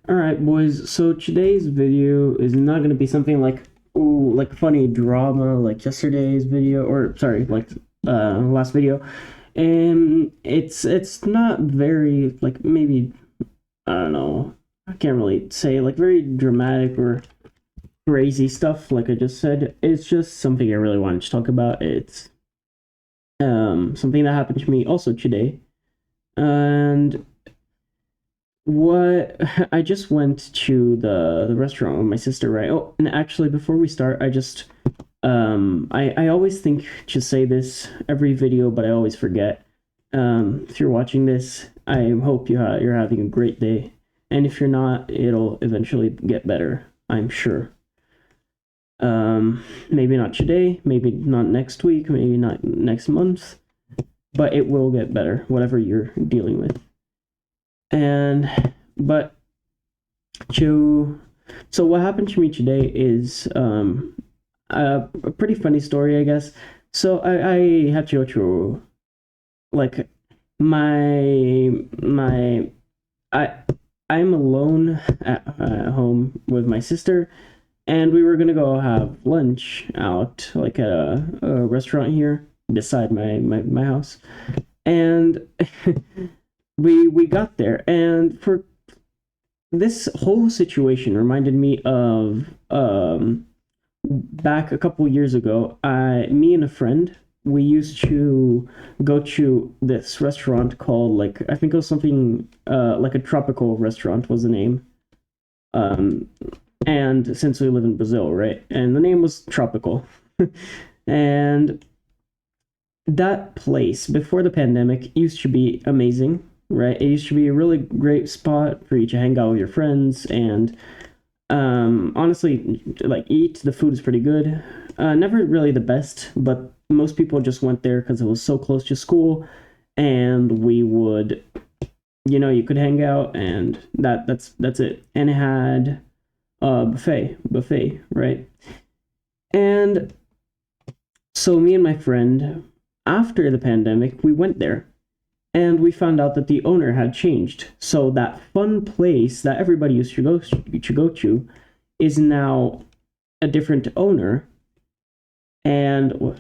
Alright, boys, so today's video is not going to be something like, ooh, like funny drama like yesterday's video, or sorry, like last video. And it's not very, like, maybe, I don't know, I can't really say, like, very dramatic or crazy stuff, like I just said. It's just something I really wanted to talk about. It's something that happened to me also today. And what I just went to the restaurant with my sister, right? Oh, and actually, before we start, I always think to say this every video, but I always forget. If you're watching this, I hope you're having a great day, and if you're not, it'll eventually get better, I'm sure. Maybe not today, maybe not next week, maybe not next month, but it will get better, whatever you're dealing with. And but to so what happened to me today is a pretty funny story, I guess. So I had to go through, like, my I I'm alone at home with my sister, and we were gonna go have lunch out, like, at a restaurant here beside my house. And we got there, and for this whole situation reminded me of back a couple years ago. Me and a friend, we used to go to this restaurant called, like, I think it was something like a tropical restaurant was the name. Um, and since we live in Brazil, right, and the name was Tropical, and that place before the pandemic used to be amazing, right? It used to be a really great spot for you to hang out with your friends and honestly, like, eat. The food is pretty good. Never really the best, but most people just went there because it was so close to school, and we would, you could hang out, and that's it. And it had a buffet, right? And so me and my friend, after the pandemic, we went there, and we found out that the owner had changed. So that fun place that everybody used to go to is now a different owner, and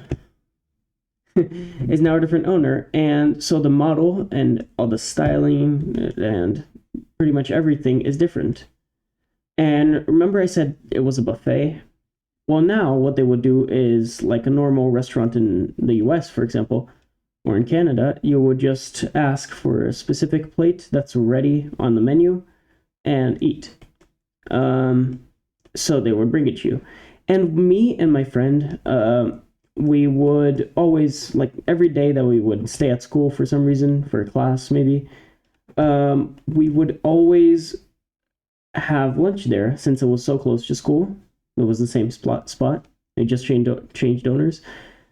is now a different owner. And so the model and all the styling and pretty much everything is different. And remember I said it was a buffet? Well, now what they would do is, like a normal restaurant in the US, for example, or in Canada, you would just ask for a specific plate that's ready on the menu and eat. So they would bring it to you. And me and my friend, we would always, like, every day that we would stay at school for some reason, for a class maybe, we would always have lunch there since it was so close to school. It was the same spot. It just changed owners.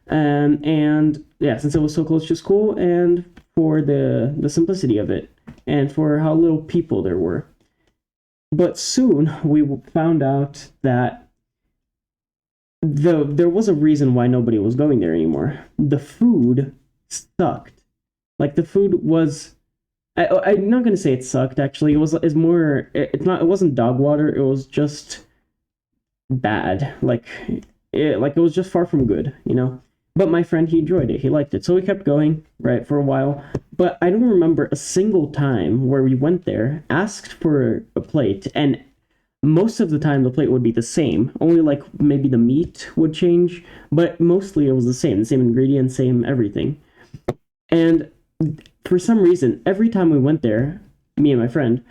And yeah, since it was so close to school, and for the simplicity of it, and for how little people there were. But soon we found out that there was a reason why nobody was going there anymore. The food sucked. Like, the food was. I'm not gonna say it sucked. Actually, it was. It's more. It's not. It wasn't dog water. It was just bad. Like it was just far from good. But my friend, he enjoyed it. He liked it. So we kept going, right, for a while. But I don't remember a single time where we went there, asked for a plate, and most of the time the plate would be the same. Only, like, maybe the meat would change, but mostly it was the same ingredients, same everything. And for some reason, every time we went there, me and my friend,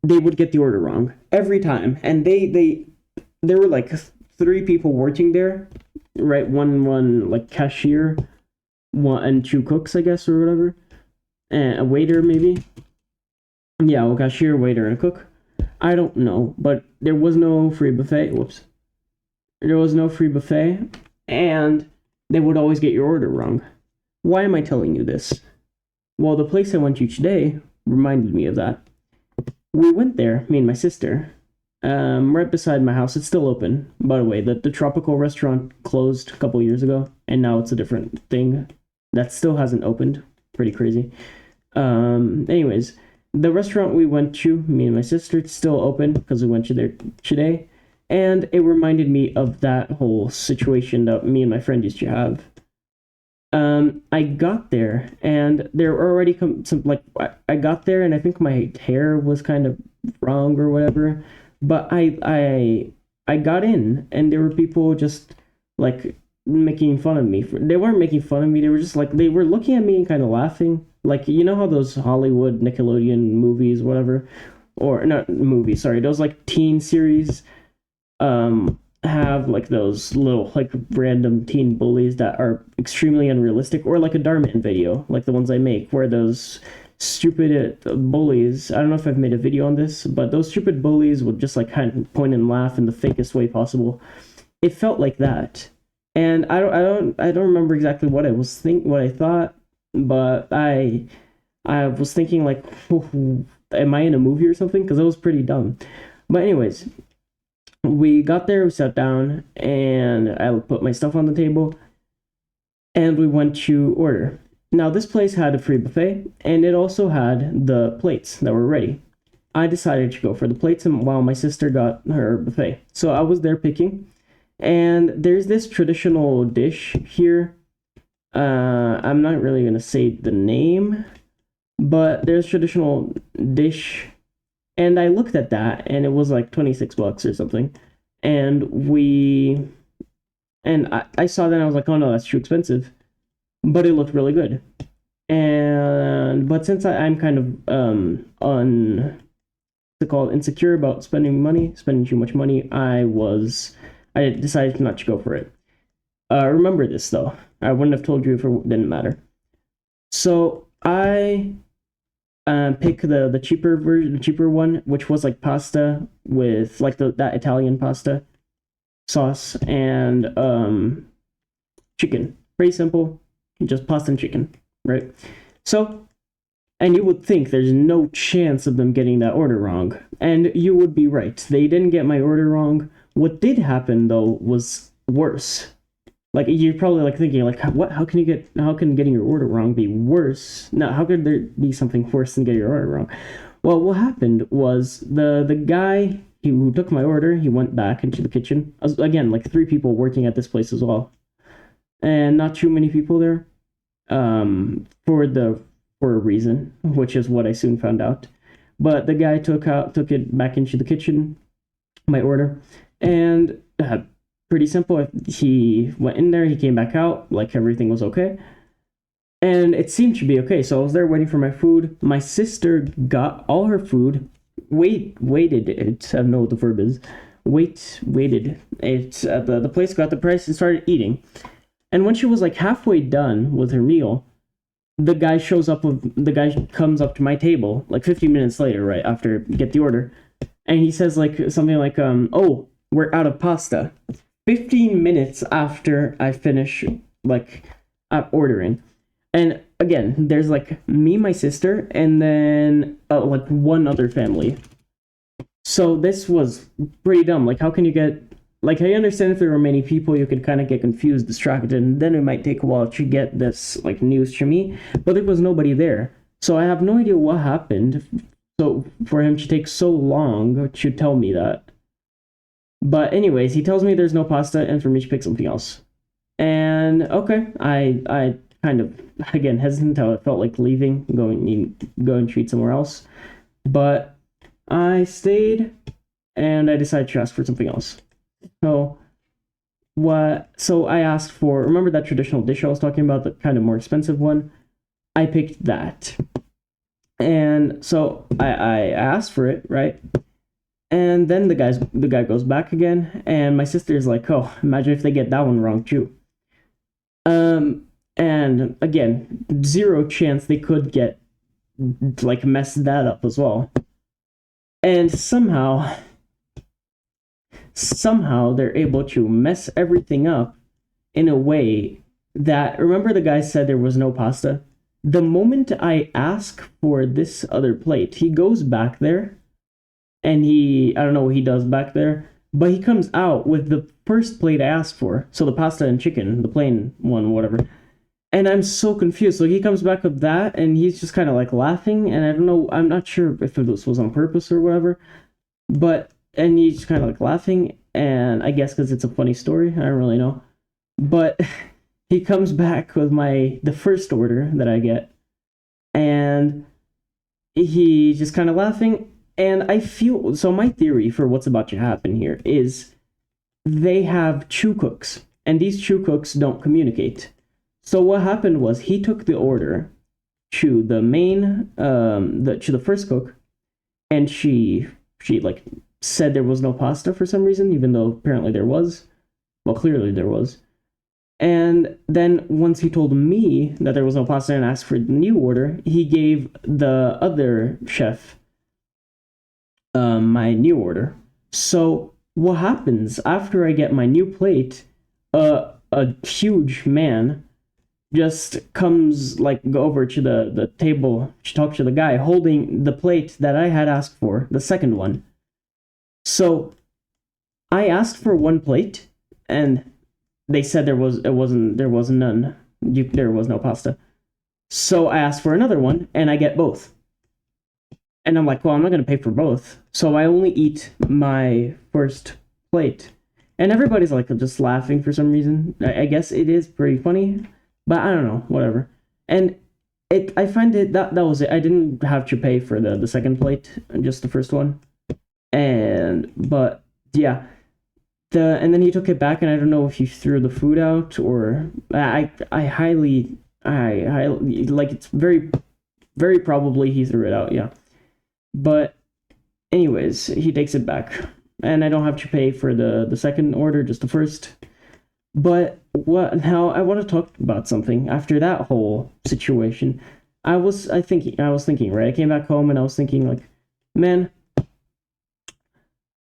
they would get the order wrong every time. And there were like three people working there, right? One like cashier, one and two cooks, I guess, or whatever, and a waiter maybe. Yeah, well, cashier, waiter, and a cook. I don't know, but there was no free buffet. Whoops, there was no free buffet, and they would always get your order wrong. Why am I telling you this? Well, the place I went to today reminded me of that. We went there, me and my sister, right beside my house. It's still open, by the way. The tropical restaurant closed a couple years ago, and now it's a different thing that still hasn't opened. Pretty crazy. Anyways, the restaurant we went to, me and my sister, it's still open because we went to there today, and it reminded me of that whole situation that me and my friend used to have. I got there and there were already some like I got there and I think my hair was kind of wrong or whatever, but I got in and there were people just like making fun of me. They weren't making fun of me. They were just like they were looking at me and kind of laughing. Like you know how those Hollywood Nickelodeon movies, whatever, or not movies, sorry, those like teen series have like those little like random teen bullies that are extremely unrealistic, or like a Darman video like the ones I make where those stupid bullies, I don't know if I've made a video on this, but those stupid bullies would just like kind of point and laugh in the fakest way possible. It felt like that, and I don't remember exactly what what I thought, but I was thinking like am I in a movie or something, because it was pretty dumb. But anyways, we got there, we sat down, and I put my stuff on the table, and we went to order. Now, this place had a free buffet, and it also had the plates that were ready. I decided to go for the plates while my sister got her buffet. So I was there picking, and there's this traditional dish here. I'm not really going to say the name, but there's traditional dish, and I looked at that and it was like $26 or something. And I saw that and I was like, oh no, that's too expensive. But it looked really good. And but since I'm kind of insecure about spending too much money, I decided not to go for it. Remember this though. I wouldn't have told you if it didn't matter. So I pick the cheaper version, the cheaper one, which was like pasta with like that Italian pasta sauce and chicken. Pretty simple, just pasta and chicken, right? So, and you would think there's no chance of them getting that order wrong, and you would be right. They didn't get my order wrong. What did happen though was worse. Like you're probably like thinking like what how can getting your order wrong be worse? Now how could there be something worse than getting your order wrong? Well, what happened was the guy who took my order, he went back into the kitchen. Again, like 3 people working at this place as well, and not too many people there, for a reason, which is what I soon found out. But the guy took it back into the kitchen, my order, and pretty simple. He went in there, he came back out, like everything was okay. And it seemed to be okay. So I was there waiting for my food. My sister got all her food, waited it. I don't know what the verb is. Waited it. The place got the price and started eating. And when she was like halfway done with her meal, the guy comes up to my table like 15 minutes later, right after get the order, and he says like something like, "Oh, we're out of pasta." 15 minutes after I finish like ordering. And again, there's like me, my sister, and then like one other family. So this was pretty dumb. Like how can you get like I understand if there were many people you could kind of get confused, distracted, and then it might take a while to get this like news to me, but there was nobody there. So I have no idea what happened. So for him to take so long to tell me that. But anyways, he tells me there's no pasta and for me to pick something else. And okay, I kind of again hesitant how it felt like leaving, going to eat somewhere else. But I stayed and I decided to ask for something else. So I asked for, remember that traditional dish I was talking about, the kind of more expensive one? I picked that. And so I asked for it, right? And then the guy goes back again, and my sister's like, "Oh, imagine if they get that one wrong too." And again, 0 chance they could get like mess that up as well. And somehow they're able to mess everything up in a way that, remember the guy said there was no pasta? The moment I ask for this other plate, he goes back there and I don't know what he does back there, but he comes out with the first plate I asked for. So the pasta and chicken, the plain one, whatever. And I'm so confused. So he comes back with that, and he's just kind of like laughing, and I don't know. I'm not sure if this was on purpose or whatever, but and he's kind of like laughing, and I guess because it's a funny story, I don't really know. But he comes back with the first order that I get, and he just kind of laughing, and I feel so. My theory for what's about to happen here is they have chew cooks, and these chew cooks don't communicate. So what happened was he took the order to the main, to the first cook, and she like said there was no pasta for some reason, even though apparently there was. Well, clearly there was. And then once he told me that there was no pasta and asked for the new order, he gave the other chef my new order. So what happens after I get my new plate? A huge man just comes like go over to the table to talk to the guy holding the plate that I had asked for, the second one. So I asked for one plate, and they said there was none. There was no pasta. So I asked for another one, and I get both. And I'm like, well, I'm not gonna pay for both, so I only eat my first plate. And everybody's like just laughing for some reason. I guess it is pretty funny, but I don't know, whatever. And I find it that was it. I didn't have to pay for the second plate, just the first one. But yeah, and then he took it back, and I don't know if he threw the food out or I highly like it's very very probably he threw it out, yeah. But anyways, he takes it back, and I don't have to pay for the second order, just the first. But what now? I want to talk about something after that whole situation. I was thinking, right? I came back home and I was thinking, like, man,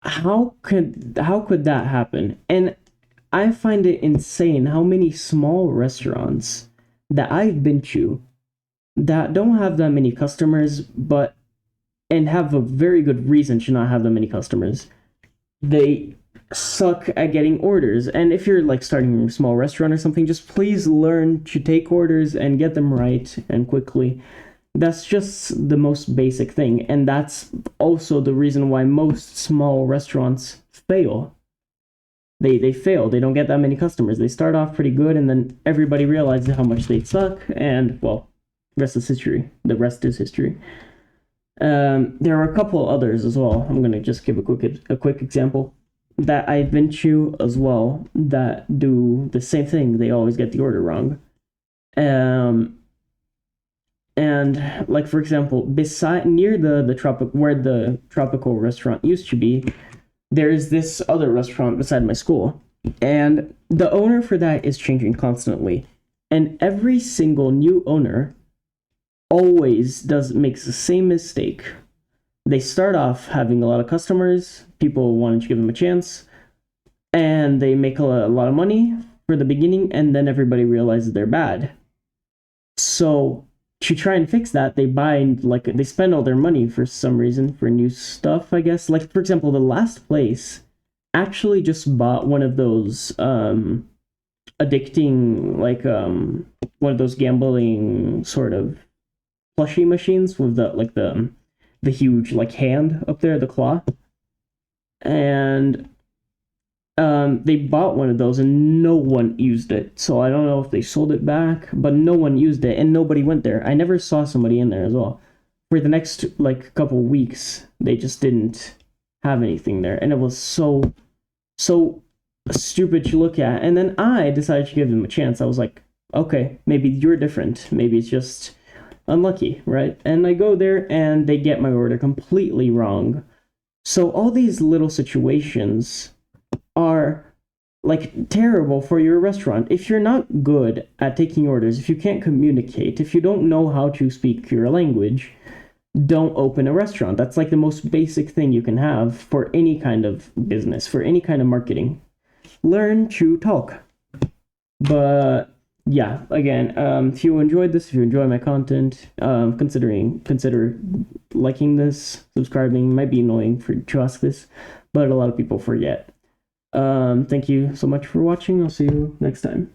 how could that happen? And I find it insane how many small restaurants that I've been to that don't have that many customers, but and have a very good reason to not have that many customers. They suck at getting orders. And if you're like starting a small restaurant or something, just please learn to take orders and get them right and quickly. That's just the most basic thing, and that's also the reason why most small restaurants fail. They fail. They don't get that many customers. They start off pretty good, and then everybody realizes how much they suck, and well, rest is history. The rest is history. There are a couple others as well. I'm gonna just give a quick example that I've been to as well that do the same thing. They always get the order wrong. And like for example, beside near the tropic where the tropical restaurant used to be, there is this other restaurant beside my school, and the owner for that is changing constantly, and every single new owner always makes the same mistake. They start off having a lot of customers, people wanting to give them a chance, and they make a lot of money for the beginning, and then everybody realizes they're bad. So to try and fix that, they spend all their money for some reason for new stuff, I guess. Like for example, the last place actually just bought one of those addicting, like one of those gambling sort of plushie machines with the huge like hand up there, the claw. And they bought one of those and no one used it. So I don't know if they sold it back, but no one used it and nobody went there. I never saw somebody in there as well. For the next like couple weeks, they just didn't have anything there, and it was so stupid to look at. And then I decided to give them a chance. I was like, okay, maybe you're different. Maybe it's just unlucky, right? And I go there and they get my order completely wrong. So all these little situations are like terrible for your restaurant. If you're not good at taking orders, if you can't communicate, if you don't know how to speak your language, don't open a restaurant. That's like the most basic thing you can have for any kind of business, for any kind of marketing. Learn to talk. But yeah, again, if you enjoyed this, if you enjoy my content, consider liking this, subscribing. It might be annoying to ask this, but a lot of people forget. Thank you so much for watching. I'll see you next time.